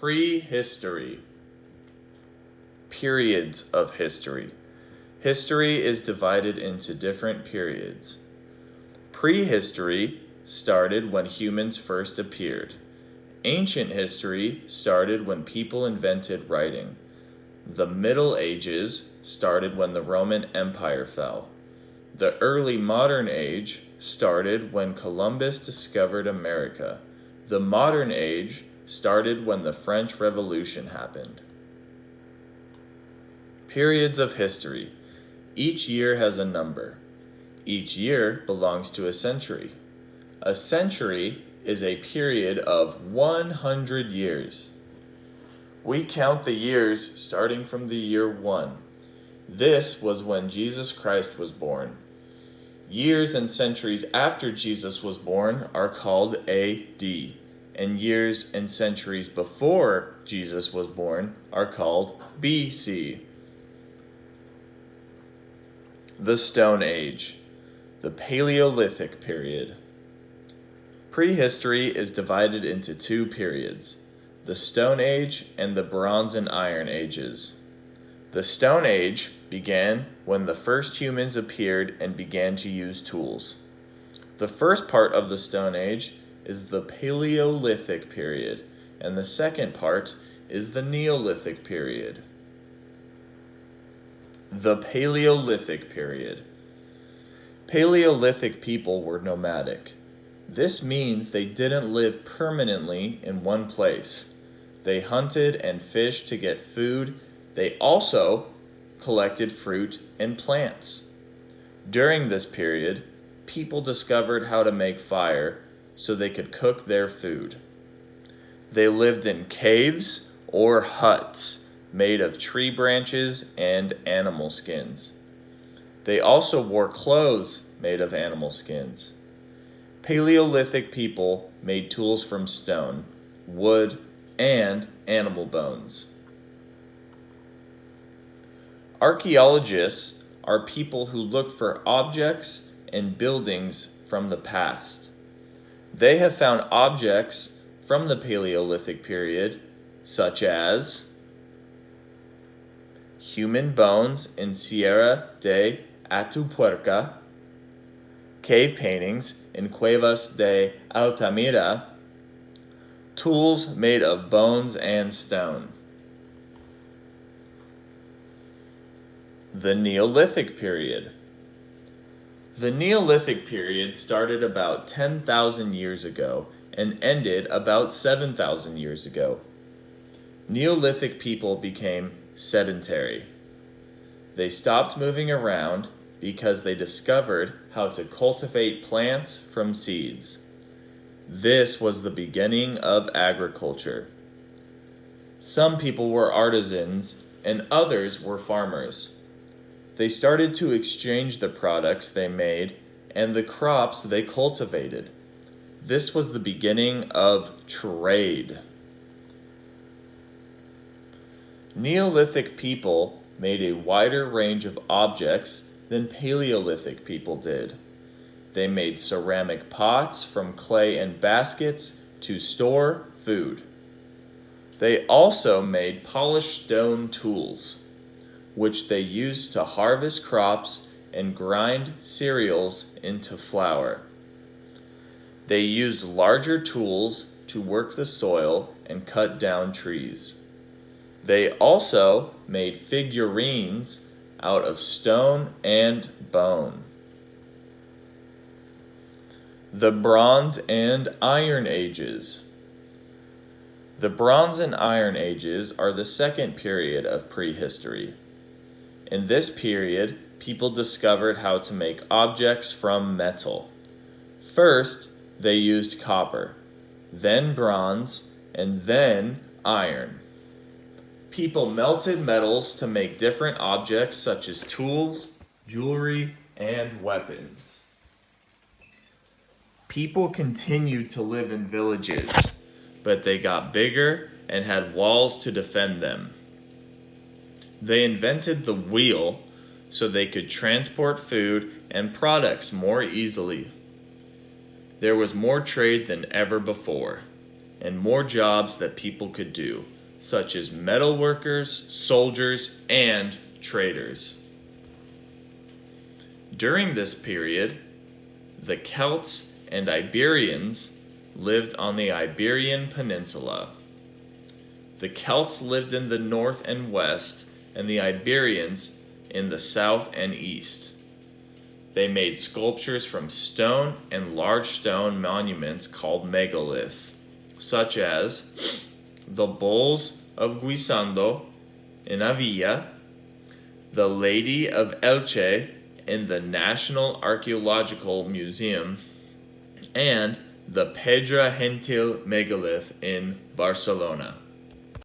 Prehistory. Periods of history. History is divided into different periods. Prehistory started when humans first appeared. Ancient history started when people invented writing. The Middle Ages started when the Roman Empire fell. The early modern age started when Columbus discovered America. The modern age started when the French Revolution happened. Periods of history. Each year has a number. Each year belongs to a century. A century is a period of 100 years. We count the years starting from the year 1. This was when Jesus Christ was born. Years and centuries after Jesus was born are called AD, and years and centuries before Jesus was born are called BC. The Stone Age, the Paleolithic period. Prehistory is divided into two periods, the Stone Age and the Bronze and Iron Ages. The Stone Age began when the first humans appeared and began to use tools. The first part of the Stone Age is the Paleolithic period, and the second part is the Neolithic period. The Paleolithic period. Paleolithic people were nomadic. This means they didn't live permanently in one place. They hunted and fished to get food. They also collected fruit and plants. During this period, people discovered how to make fire so they could cook their food. They lived in caves or huts made of tree branches and animal skins. They also wore clothes made of animal skins. Paleolithic people made tools from stone, wood, and animal bones. Archaeologists are people who look for objects and buildings from the past. They have found objects from the Paleolithic period, such as human bones in Sierra de Atapuerca, cave paintings in Cuevas de Altamira, tools made of bones and stone. The Neolithic period. The Neolithic period started about 10,000 years ago and ended about 7,000 years ago. Neolithic people became sedentary. They stopped moving around because they discovered how to cultivate plants from seeds. This was the beginning of agriculture. Some people were artisans and others were farmers. They started to exchange the products they made and the crops they cultivated. This was the beginning of trade. Neolithic people made a wider range of objects than Paleolithic people did. They made ceramic pots from clay and baskets to store food. They also made polished stone tools, which they used to harvest crops and grind cereals into flour. They used larger tools to work the soil and cut down trees. They also made figurines out of stone and bone. The Bronze and Iron Ages. The Bronze and Iron Ages are the second period of prehistory. In this period, people discovered how to make objects from metal. First, they used copper, then bronze, and then iron. People melted metals to make different objects such as tools, jewelry, and weapons. People continued to live in villages, but they got bigger and had walls to defend them. They invented the wheel so they could transport food and products more easily. There was more trade than ever before, and more jobs that people could do, such as metal workers, soldiers, and traders. During this period, the Celts and Iberians lived on the Iberian Peninsula. The Celts lived in the north and west, and the Iberians in the south and east. They made sculptures from stone and large stone monuments called megaliths, such as the Bulls of Guisando in Avila, the Lady of Elche in the National Archaeological Museum, and the Pedra Gentil megalith in Barcelona.